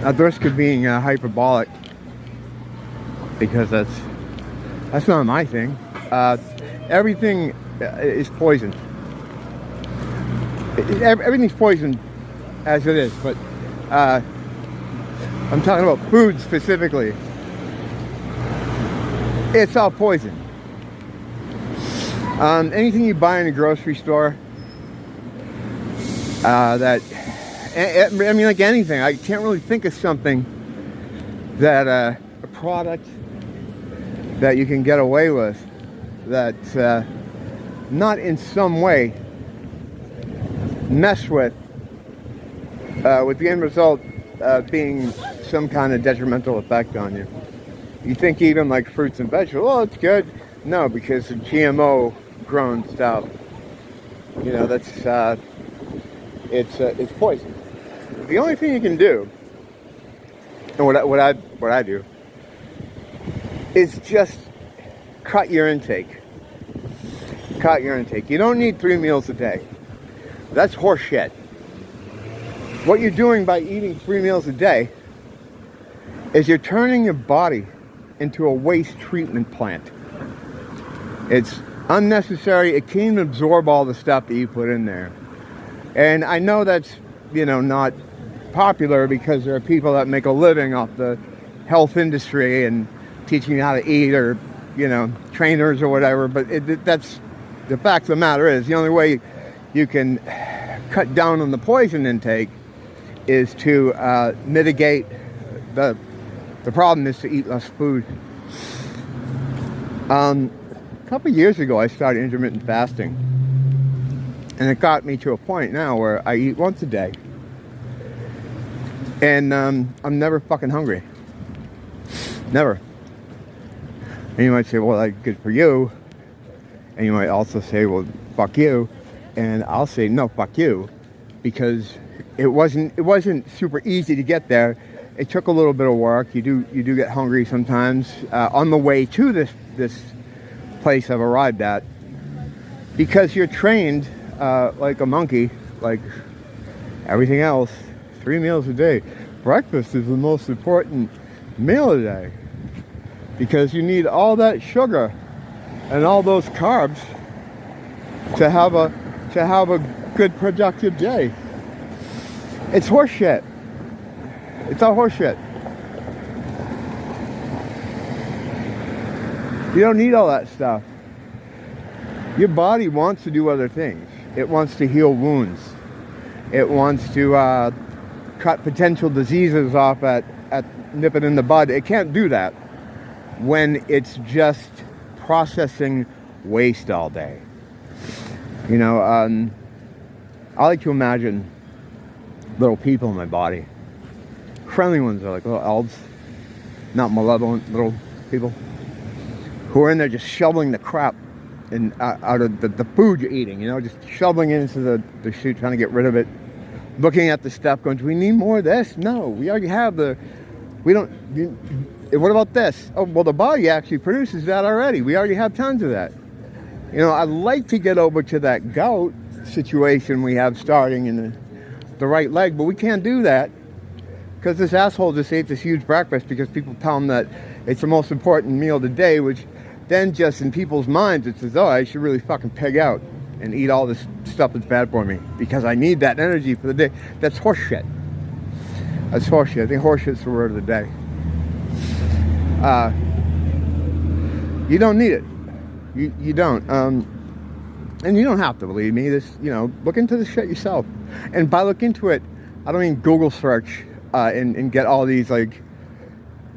at the risk of being hyperbolic, because that's not my thing. Everything is poison. Everything's poison as it is, but I'm talking about food specifically. It's all poison. Anything you buy in a grocery store, I mean, like anything, I can't really think of something that a product that you can get away with that's not in some way mess with the end result being some kind of detrimental effect on you. You think even like fruits and vegetables, oh, it's good. No, because of GMO grown stuff, you know, that's it's poison. The only thing you can do, and what I do, is just cut your intake. Cut your intake. You don't need 3 meals a day. That's horse shit. What you're doing by eating 3 meals a day is you're turning your body into a waste treatment plant. It's unnecessary. It can't even absorb all the stuff that you put in there. And I know that's, you know, not popular because there are people that make a living off the health industry and teaching you how to eat, or, you know, trainers or whatever. But that's the fact of the matter is the only way you can cut down on the poison intake is to mitigate the problem is to eat less food. A couple of years ago, I started intermittent fasting, and it got me to a point now where I eat once a day, and I'm never fucking hungry. Never. And you might say, well, that's good for you. And you might also say, well, fuck you. And I'll say, no, fuck you, because it wasn't super easy to get there. It took a little bit of work. You do get hungry sometimes on the way to this place I've arrived at, because you're trained like a monkey, like everything else. 3 meals a day. Breakfast is the most important meal a day, because you need all that sugar and all those carbs to have a good productive day. It's horseshit. It's all horseshit. You don't need all that stuff. Your body wants to do other things. It wants to heal wounds. It wants to cut potential diseases off at nip it in the bud. It can't do that when it's just processing waste all day. You know, I like to imagine little people in my body. Friendly ones are like little elves, not malevolent little people, who are in there just shoveling the crap out of the food you're eating, you know, just shoveling it into the chute, trying to get rid of it, looking at the stuff, going, do we need more of this? No, we already have what about this? Oh, well, the body actually produces that already. We already have tons of that. You know, I'd like to get over to that gout situation we have starting in the right leg, but we can't do that because this asshole just ate this huge breakfast because people tell him that it's the most important meal of the day, which then just in people's minds it says, oh, I should really fucking pig out and eat all this stuff that's bad for me because I need that energy for the day. That's horseshit. That's horseshit. I think horshit's the word of the day. You don't need it. You don't. And you don't have to believe me. This, you know, look into the shit yourself. And by look into it, I don't mean Google search and get all these like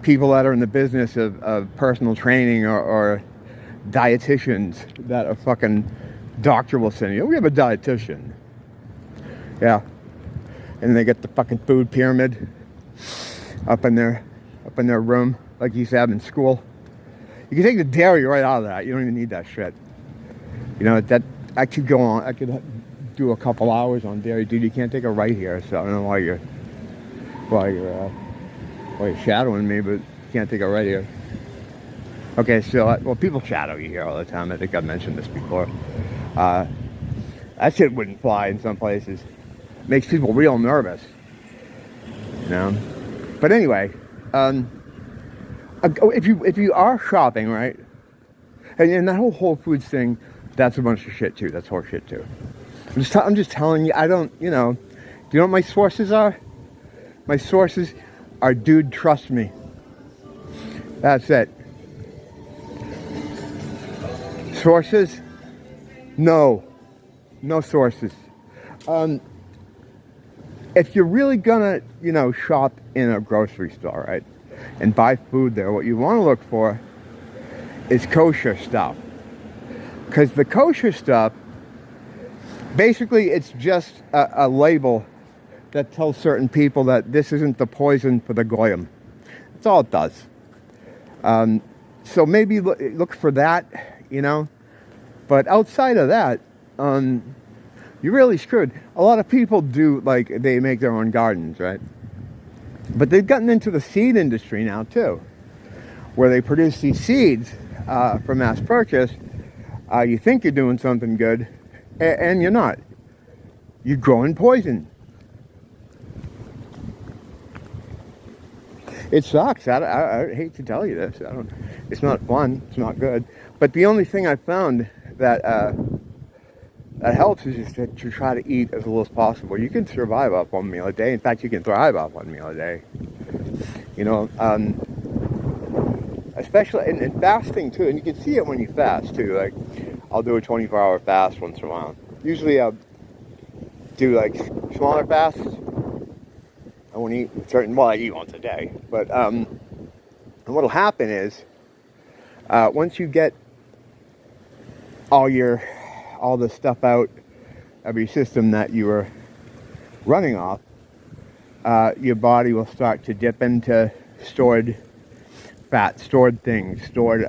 people that are in the business of personal training or dietitians that a fucking doctor will send you. We have a dietitian. Yeah. And they get the fucking food pyramid up in their room like you used to have in school. You can take the dairy right out of that. You don't even need that shit. You know, that I could go on. I could do a couple hours on dairy, dude. You can't take it right here. So I don't know why you're shadowing me, but you can't take it right here. Okay, so well, people shadow you here all the time. I think I've mentioned this before. That shit wouldn't fly in some places. Makes people real nervous. You know, But anyway, if you are shopping, right, and that whole Whole Foods thing, that's a bunch of shit too. That's horse shit too. I'm just telling you. I don't, do you know what my sources are? My sources are, dude, trust me. That's it. Sources? No sources. If you're really gonna, shop in a grocery store, right, and buy food there, what you want to look for is kosher stuff. Because the kosher stuff, basically, it's just a label that tells certain people that this isn't the poison for the goyim. That's all it does. So maybe look for that, But outside of that, you're really screwed. A lot of people do, they make their own gardens, right? But they've gotten into the seed industry now, too, where they produce these seeds for mass purchase. You think you're doing something good, and you're not. You're growing poison. It sucks. I hate to tell you this. It's not fun. It's not good. But the only thing I found that helps is just to try to eat as little as possible. You can survive off one meal a day. In fact, you can thrive off one meal a day. Especially in fasting too. And you can see it when you fast too. Like, I'll do a 24-hour fast once in a while. Usually I'll do smaller fasts. I won't eat I eat once a day. But and what'll happen is once you get all the stuff out of your system that you were running off, your body will start to dip into stored fat, stored things, stored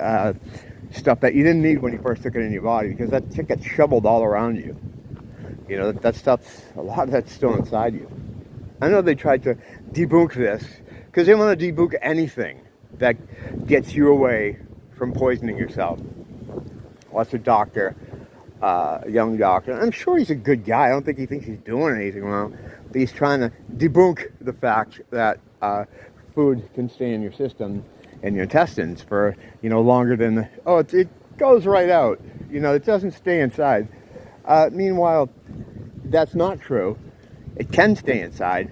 stuff that you didn't need when you first took it in your body, because that shit gets shoveled all around you. That stuff's, a lot of that's still inside you. I know they tried to debunk this, because they want to debunk anything that gets you away from poisoning yourself. What's a doctor, a young doctor? I'm sure he's a good guy. I don't think he thinks he's doing anything wrong. But he's trying to debunk the fact that food can stay in your system and your intestines for, longer than, it goes right out. It doesn't stay inside. Meanwhile, that's not true. It can stay inside,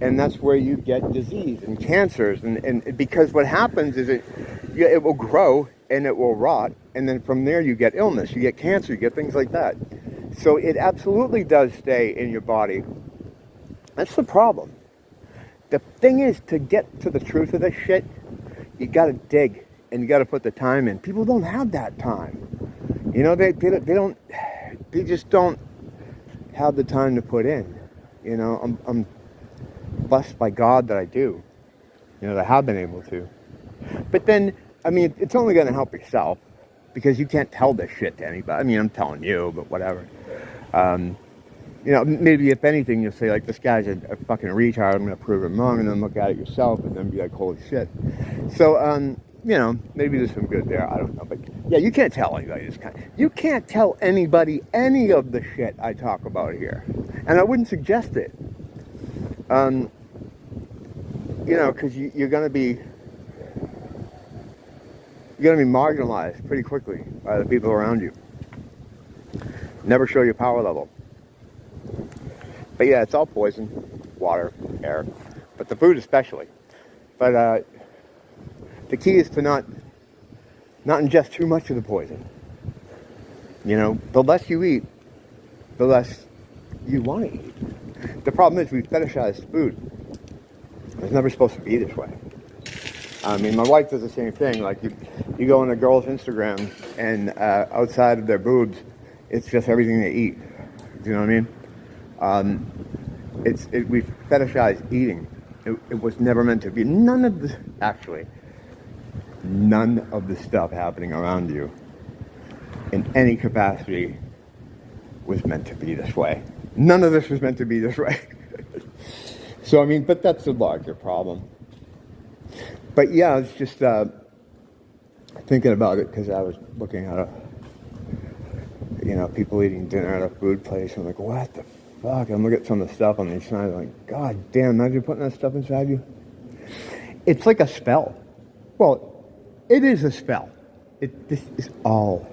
and that's where you get disease and cancers, and because what happens is it will grow and it will rot, and then from there you get illness, you get cancer, you get things like that. So it absolutely does stay in your body. That's the problem. The thing is, to get to the truth of this shit, you gotta dig, and you gotta put the time in. People don't have that time. They just don't have the time to put in. I'm blessed by God that I do. That I have been able to. But then, it's only going to help yourself, because you can't tell this shit to anybody. I'm telling you, but whatever. Maybe if anything, you'll say, this guy's a fucking retard, I'm going to prove him wrong, and then look at it yourself, and then be like, holy shit. So, maybe there's some good there, I don't know. But, yeah, you can't tell anybody this kind. You can't tell anybody any of the shit I talk about here. And I wouldn't suggest it. Because you're going to be marginalized pretty quickly by the people around you. Never show your power level. But yeah, it's all poison, water, air, but the food especially. But the key is to not ingest too much of the poison. The less you eat, the less you want to eat. The problem is we fetishize food. It's never supposed to be this way. My wife does the same thing. You go on a girl's Instagram, and outside of their boobs, it's just everything they eat. Do you know what I mean? We fetishize eating. It was never meant to be. None of the stuff happening around you in any capacity was meant to be this way. None of this was meant to be this way. So, but that's a larger problem. But yeah, I was just thinking about it, because I was looking at people eating dinner at a food place. I'm like, what the fuck? I'm looking at some of the stuff on these signs. I'm like, God damn, imagine putting that stuff inside you. It's like a spell. Well, it is a spell. This is all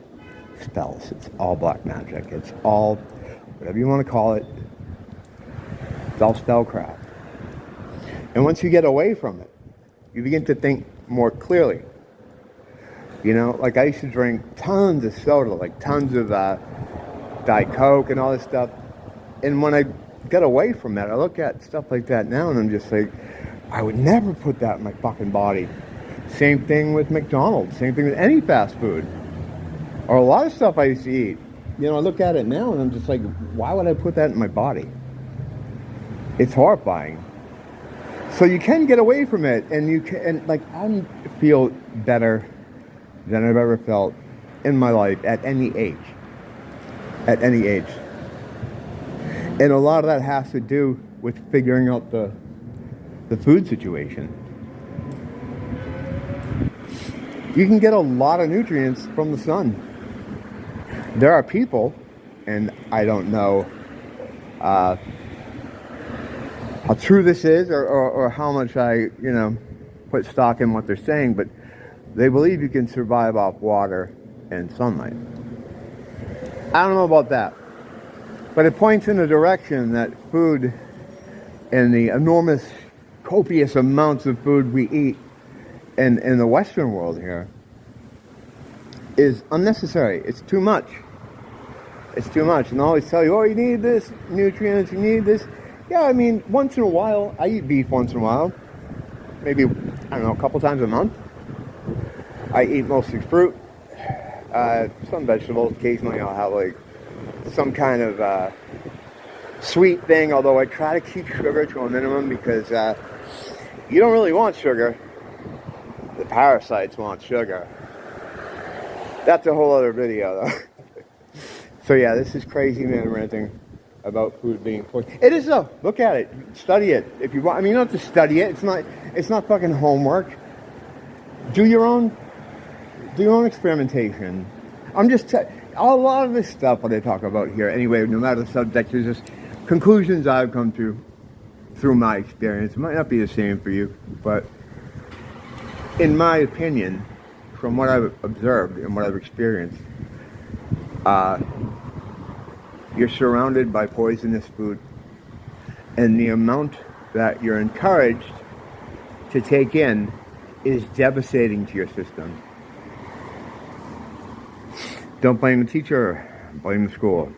spells. It's all black magic. It's all, whatever you want to call it, it's all spellcraft. And once you get away from it, you begin to think more clearly. You know, like I used to drink tons of soda, like tons of Diet Coke and all this stuff. And when I get away from that, I look at stuff like that now and I'm just like, I would never put that in my fucking body. Same thing with McDonald's. Same thing with any fast food. Or a lot of stuff I used to eat. You know, I look at it now and I'm just like, why would I put that in my body? It's horrifying. So you can get away from it, and you can, and like, I feel better than I've ever felt in my life at any age. At any age. And a lot of that has to do with figuring out the food situation. You can get a lot of nutrients from the sun. There are people, and I don't know how true this is or how much I, put stock in what they're saying, but they believe you can survive off water and sunlight. I don't know about that, but it points in a direction that food and the enormous, copious amounts of food we eat in the Western world here is unnecessary. It's too much. It's too much. And they always tell you, oh, you need this, nutrients, you need this. Yeah, I mean, once in a while, I eat beef once in a while. Maybe, I don't know, a couple times a month. I eat mostly fruit, some vegetables. Occasionally I'll have like some kind of sweet thing, although I try to keep sugar to a minimum because you don't really want sugar. The parasites want sugar. That's a whole other video though. So yeah, this is crazy man ranting about food being poison. It is though. Look at it. Study it if you want. I mean, you don't have to study it. It's not fucking homework. Do your own experimentation. I'm just a lot of this stuff what I talk about here. Anyway, no matter the subject, there's just conclusions I've come to through my experience. It might not be the same for you, but in my opinion, from what I've observed and what I've experienced, you're surrounded by poisonous food, and the amount that you're encouraged to take in is devastating to your system. Don't blame the teacher, blame the school.